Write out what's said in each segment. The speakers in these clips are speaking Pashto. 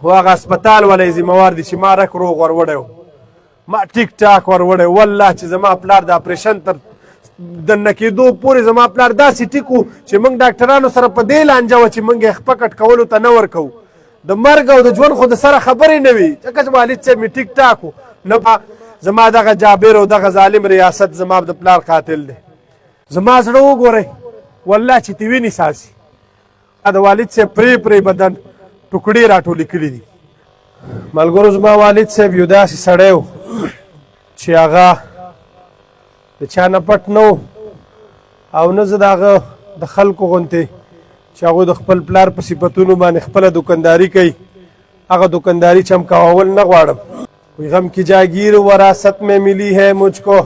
خو هغه هسپتال والی ذمهوار دي چې ما رک روغ ور وړی ما ټیک ټاک ور وړی والله چې زما پلار د اپریشن تر دننه کېدو پورې زما پلار داسې ټیک و چې موږ ډاکټرانو سره په دې لانجه وه چې موږ یې خپکټ کولو ته نه ورکوو د مرګ او د ژوند خو د سره خبرې نه وي ځکه چې والد صاحب مې ټیک ټاک و نه زما دغه جابر او دغه ظالم ریاست زما د پلار قاتل دی زما زړه وګورئ والله چې ته وینې ساسي د والد صاحب پرې بدن ټوکړې راټولې کړي دي ملګرو زما والد صاحب یو داسې سړی و چې هغه د چا نه پټ نه و او نه زه د هغه د خلکو غوندې چې هغوی د خپل پلار په صفتونو باندې خپله دکانداري کوي هغه دکانداري چمکاول نه غواړم کوئی غم کی جاگیر وراثت میں ملی ہے مجھ کو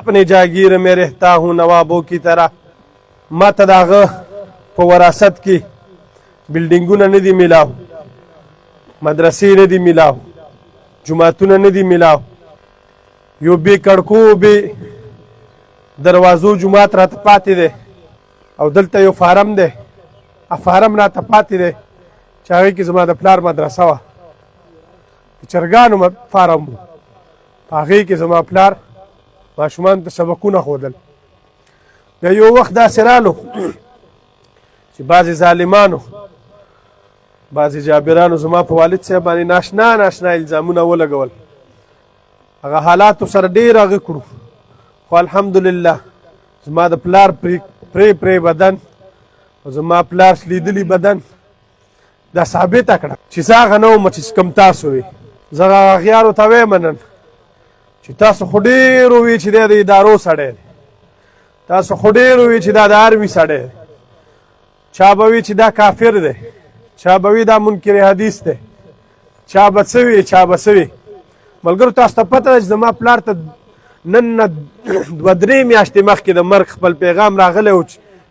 اپنے جاگیر میں رہتا ہوں نوابوں کی طرح ما ته د هغه په وراثت کې بلډینګونه نه دي میلاو مدرسې نه دي میلاو جوماتونه نه دي میلاو یو بې کړکو بې دروازو جومات راته پاتې دی او دلته یو فارم دی فارم راته پاتې دی چې هغې کې زما د پلار مدرسه وه د چرګانو فارم و په هغې کې زما پلار ماشومانو ته سبقونه ښودل بیا یو وخت داسې رالو چې بعضې ظالمانو بعضې جابرانو زما په والد صاحب باندې ناشنا ناشنا الزامونه ولګول هغه حالاتو سره ډېر هغه کړو خو الحمدلله زما د پلار پرې بدن او زما پلار لیدلی بدن دا ثابته کړه چې زه هغه نه وم چې کوم تاسو وي زه هغه اغیارو ته ویم نن چې تاسو خو ډېر ووي چې دی د ادارو سړی دی تاسو خو ډېر ووي چې دا د آرمي سړی دی چا به وي چې دا کافر دی چا به وي دا منکر حدیث دی چا به څه وي چا به څه وي ملګرو تاسو ته پته ده چې زما پلار ته نن نه 2-3 میاشتې مخکې د مرګ خپل پیغام راغلی و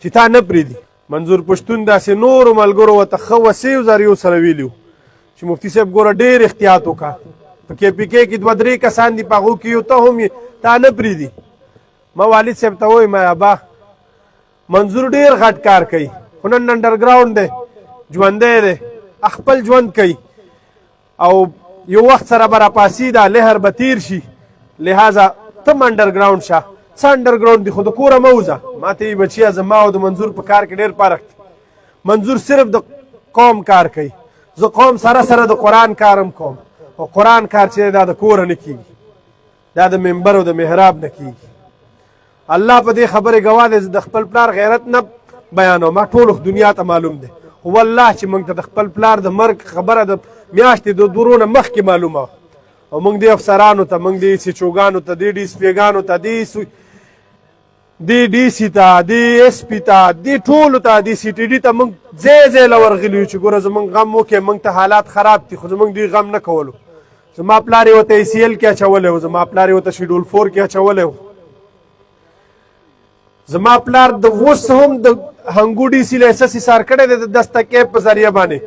چې تا نه پرېږدي منظور پښتون داسې نورو ملګرو ورته ښه وسیو زریو سره ویلي وو چې مفتي صاحب ګوره ډېر احتیاط وکړه په KPK کې 2-3 کسان دي په هغو کې یو ته هم یې تا نه پرېږدي ما والد صاحب ته وایي ما ابا منظور ډېر غټ کار کوي خو نن انډرګراونډ دی ژوندی دی خپل ژوند کوي او یو وخت سره به راپاسي دا لهر به تیر شي لہذا تم انډرګراونډ شه څه انډرګراونډ دي خو د کوره مه وځه ما ته یې بچیه زما او د منظور په کار کې ډېر فرق دی منظور صرف د قوم کار کوي زه قوم سره سره د قرآن کارم کوم او قرآن کار چې دا د کوره نه کېږي دا د منبر او د محراب نه کېږي الله په دې خبرې ګواه دی د خپل پلار غیرت نه بیانوم ما ټولو دنیا ته معلوم دی خو والله چې موږ ته د خپل پلار د مرګ خبره د میاشتې د دورو نه مخکې معلومه وه او موږ دې افسرانو ته موږ دې سیچوګانو ته دې DSP-ګانو ته دې DC ته دې SP ته دې ټولو ته دې CTD ته موږ ځای ځای له ورغلي یو چې ګوره زموږ غم وکړې موږ ته حالات خراب دي خو زموږ دوی غم نه کولو زما پلار یې ورته ACL کې اچولی و زما پلار یې ورته شیډول 4 کې اچولی و زما پلار د اوس هم د هنګو DC لایسنس ایثار کړی دی د دستکې په ذریعه باندې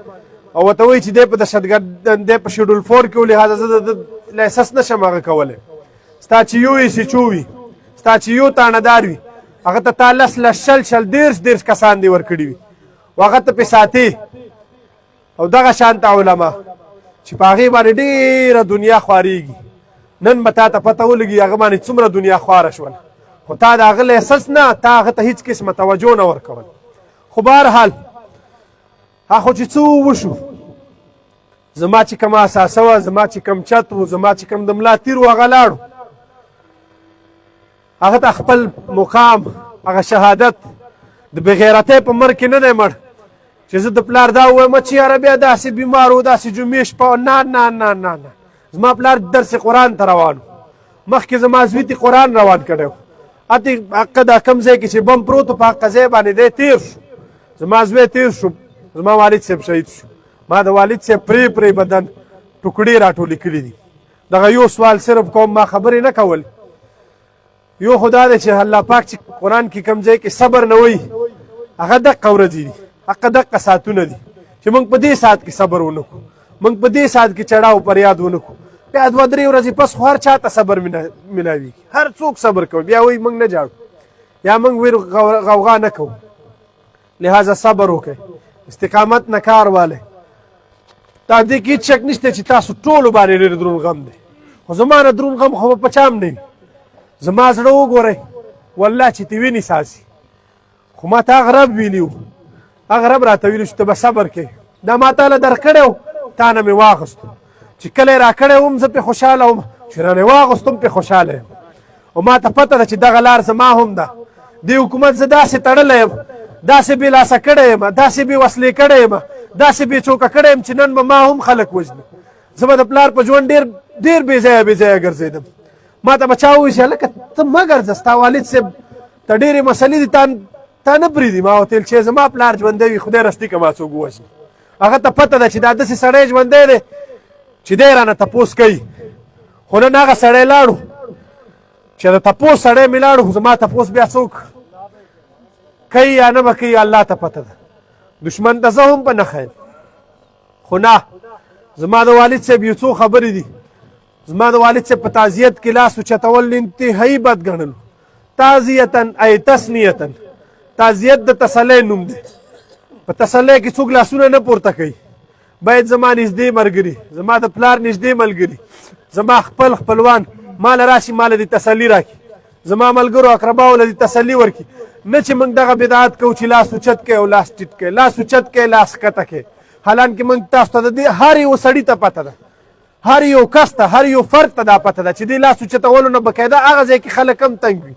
او ورته وایي چې دی په دهشتګرد دی په شیډول 4 کې و لهذا زه د لایسنس نشم هغه کولی ستا چې یو SHO وي ستا چې یو تاڼهدار وي هغه ته تا 10 کسان دې ورکړي وي او هغه ته پې ساتې او دغه شانته علما چې په هغې باندې ډېره دنیا خوارېږي نن به تا ته پته ولګي هغه باندې څومره دنیا خواره شول خو تا د هغه لایسنس نه تا هغه ته هېڅ قسمه توجه نه ورکول خو بهرحال خو چې څه وشو زما چې کومه اساسه وه زما چې کوم چت و زما چې کوم د ملا تیر و هغه لاړو هغه ته خپل مقام هغه شهادت د بغیرتۍ په مرګ کې نه دی مړ چې زه د پلار دا ووایم چې یاره بیا داسې بیمار و داسې جمعې شپه نه نه نه نه نه زما پلار درس قرآن ته روان و مخکې زما زوی ته قرآن روان کړی و هلته حقه دا کوم ځای کې چې بم پروت و په هغه ځای باندې دی تیر شو زما زوی تیر شو زما والد صاحب شهید شو ما د والد صاحب پرې بدن ټوکړې راټولې کړي دي دغه یو سوال صرف کوم ما خبرې نه کول یو خدا دی چې الله پاک چې قرآن کې کوم ځای کې صبر نه وایي هغه دقه ورځې دي هغه دقه ساعتونه دي چې موږ په دې ساعت کې صبر ونه کړو موږ په دې ساعت کې چړاو پریاد ونه کړو بیا 2-3 ورځې پس خو هر چا ته صبر ملاوي هر څوک صبر کوي بیا وایي موږ نه جاړو یا موږ ویر غوغا نه کوو لہذا صبر وکړئ استقامت نه کار والی تا دې کې هېڅ شک نشته چې تاسو ټولو باندې ډېر دروند غم دی خو زما نه دروند غم خو به په چا هم نه وي زما زړه وګورئ والله چې ته وینې ساسي خو ما ته هغه رب ویلي وو هغه رب راته ویلي چې ته به صبر کوې دا ما تاله درکړی و تا نه مې واخیستو چې کله یې راکړی وم زه پرې خوشحاله وم چې رانې واغوستم پرې خوشحاله یم او ما ته پته ده چې دغه لار زما هم ده دې حکومت زه داسې تړلی یم داسې بې لاسه کړی یم داسې بې وسلې کړی یم داسې بې چوکه کړی یم چې نن به ما هم خلک وژني زه به د پلار په ژوند ډېر بې ځایه بې ځایه ګرځېدم ما ته به چا ووایي چې هلکه ته مه ګرځه ستا والد صاحب ته ډېرې مسلې دي تا نه پرېږدي ما ورته ویل چې زما پلار ژوندی وي خدای رستي که ما څوک ووژني هغه ته پته ده چې دا داسې سړی ژوندی دی چې دی رانه تپوس کوي خو نن هغه سړی لاړو چې د تپوس سړی مې لاړو زما تپوس بیا څوک کوي یا نه به کوي الله ته پته ده دشمن ته زه هم په نښه یم خو نه زما د والد صاحب یو څو خبرې دي زما د والد صاحب په تعزیت کې لاس اوچتول انتهایي بد ګڼلو تعزیتا ای تسنیتا تعزیت د تسلی نوم دی په تسلی کې څوک لاسونه نه پورته کوي باید زما نږدې ملګري زما د پلار نږدې ملګري زما خپلوان ماله راشي ماله دې تسلي راکړي زما ملګرو اقرباو له دې تسلي ورکړي نه چې موږ دغه بدعت کوو چې لاس اوچت کوي او لاس ټیټ کوي لاس اوچت کوي لاس ښکته کوي حالانکې موږ تاسو ته د دې هر یو سړي ته پته ده هر یو کس ته هر یو فرد ته دا پته ده چې دې لاس اوچتولو نه بقاعده هغه ځای کې خلک هم تنګ وي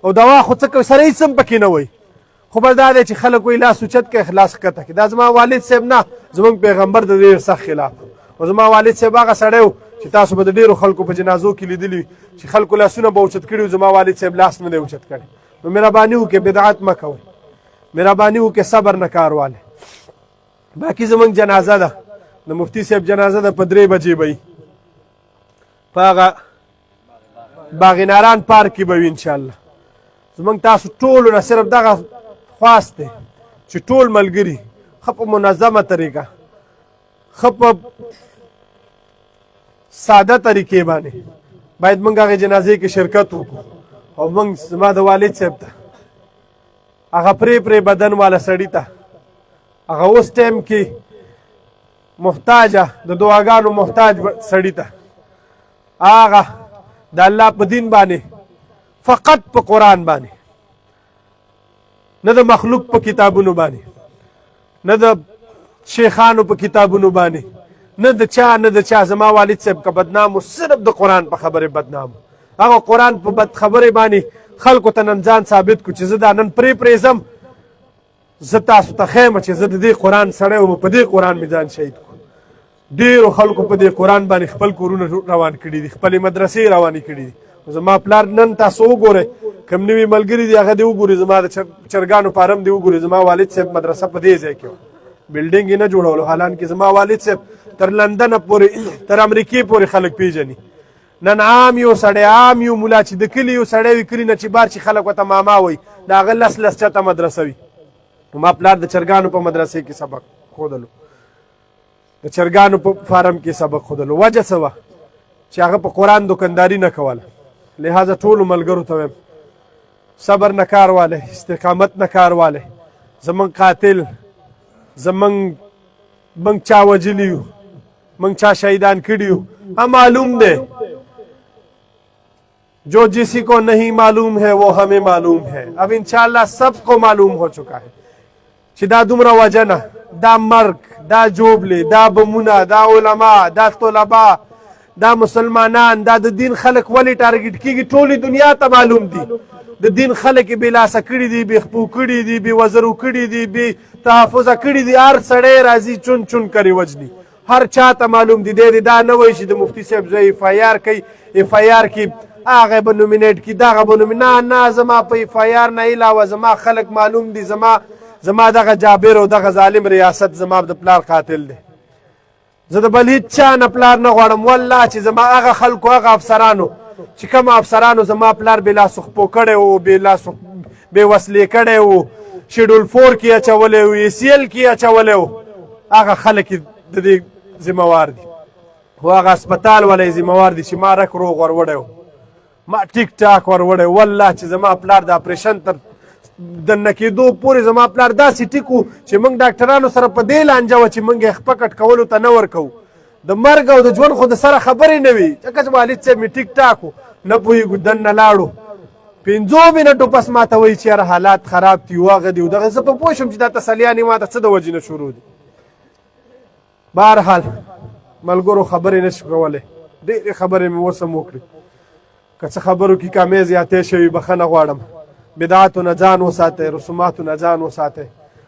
او دوا خو څه کوي سره هېڅ هم پکې نه وایي خو بس دا دی چې خلک وایي لاس اوچت کوي لاس ښکته کوي دا زما والد صاحب نه زموږ پیغمبر د ډېر سخت خلاف او زما والد صاحب هغه سړی و چې تاسو به د ډېرو خلکو په جنازو کې لیدلي وي چې خلکو لاسونه به اوچت کړي زما والد صاحب لاس نه دی اوچت کړی نو مهرباني وکړئ بدعت مه کوئ مهرباني وکړئ صبر نه کار والی باقي زموږ جنازه ده د مفتي صاحب جنازه ده په 3 بجې به وي په هغه باغ ناران پارک کې به وي انشاءالله زموږ تاسو ټولو نه صرف دغه خواست دی چې ټول ملګري ښه په منظمه طریقه ښه په ساده طریقې باندې باید موږ هغې جنازې کې شرکت وکړو او موږ زما د والد صاحب ته هغه پرې بدن والا سړي ته هغه اوس ټایم کې محتاجه د دعاګانو محتاج سړي ته هغه د الله په دین باندې فقط په قرآن باندې نه د مخلوق په کتابونو باندې نه د شیخانو په کتابونو باندې نه د چا زما والد صاحب که بدنام و صرف د قرآن په خبرې بدنام هغه قرآن په بد خبرې باندې خلکو ته نن ځان ثابت کړو چې زه دا نن پرې ځم زه تاسو ته ښیم چې زه د دې قرآن سړی وم په دې قرآن مې ځان شهید کړو ډېرو خلکو په دې قرآن باندې خپل کورونه روان کړي دي خپلې مدرسې روانې کړي دي زما پلار نن تاسو وګورئ کوم نوي ملګري دي هغه دې وګورئ زما د چرګانو فارم دې وګورئ زما والد صاحب مدرسه په دې ځای کې وه بلډینګ یې نه جوړولو حالانکې زما والد صاحب تر لندنه پورې تر امریکې پورې خلک پیژني نن عام یو سړی عام یو ملا چې د کلي یو سړی وي کلي نه چې بار چې خلک ورته ماما وایي د هغه لس چته مدرسه وي ما پلار د چرګانو په مدرسې کې سبق ښودلو د چرګانو په فارم کې سبق ښودلو وجه څه وه چې هغه په قرآن دوکانداري نه کوله لہذا ټولو ملګرو ته وایم صبر نه کار والی استقامت نه کار والی زموږ قاتل زموږ چا وجلي یو موږ چا شهیدان کړي یو ہم معلوم دے جو جسی کو نہیں معلوم ہے وہ ہمیں معلوم ہے اب انشاءاللہ سب کو معلوم ہو چکا ہے چې دا دومره وجنه دا مرګ دا جوبلی دا بمونه دا علما دا طلبا دا مسلمانان دا د دین خلک ولې ټارګټ کیږي ټولې دنیا ته معلوم دي د دین خلک یې بېلاسه کړي دي بې خپو کړي دي بې وزرو کړي دي بې تحفظه کړي دي هر سړی راځي چون چون کوي وجني هر چا ته معلوم دي دی دا نه وایي چې د مفتي صاحب زوی اف آی آر کوي اف آی آر کې هغه به نومینیټ کړي دغه به نه زما په اف آی آر نه علاوه زما خلک معلوم دي زما دغه جابر او دغه ظالم ریاست زما د پلار قاتل دی زه د بل هېڅ چا نه پلار نه غواړم والله چې زما هغه خلکو هغه افسرانو چې کوم افسرانو زما پلار بې لاسو خپو کړی و بې وسلې کړی و شیډول 4 کې اچولی و ای سی ایل کې اچولی و هغه خلک د دې ذمهوار دي خو هغه اسپتال والی ذمهوار دي چې ما رک روغ ور وړی و ما ټیک ټاک ور وړی والله چې زما پلار د اپریشن دنه کېدو پورې زما پلار داسې ټیکو چې موږ ډاکټرانو سره په دې لانجه وه چې موږ یې پکټ کولو ته نه ورکوو د مرګ او د ژوند خو د سره خبرې نه وي ځکه چې والد صاحب مې ټیک ټاک و نه پوهېږو دننه لاړو 5 منټو پس ماته وایي چې یاره حالات خراب دي هغه دي دغه زه په پوه شم چې دا تسلیانې ماته څه د وجې نه شروع دي بهرحال ملګرو خبرې نه شو کولی ډېرې خبرې مې اوس هم وکړې که څه خبرو کې کمې زیاتې شوي بخښنه غواړم بدعاتو نه ځان وساتئ رسوماتو نه ځان وساتئ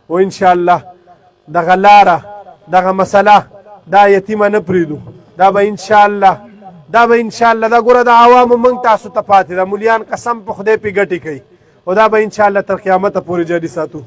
و انشاءالله دغه لاره دغه مسله دا یتیمه نه پرېږدو دا به انشاءالله دا ګوره د عوامو موږ تاسو ته پاتې ده مولیان قسم په خدای پې ګټې کوي او دا به انشاءالله تر قیامته پورې جاري ساتو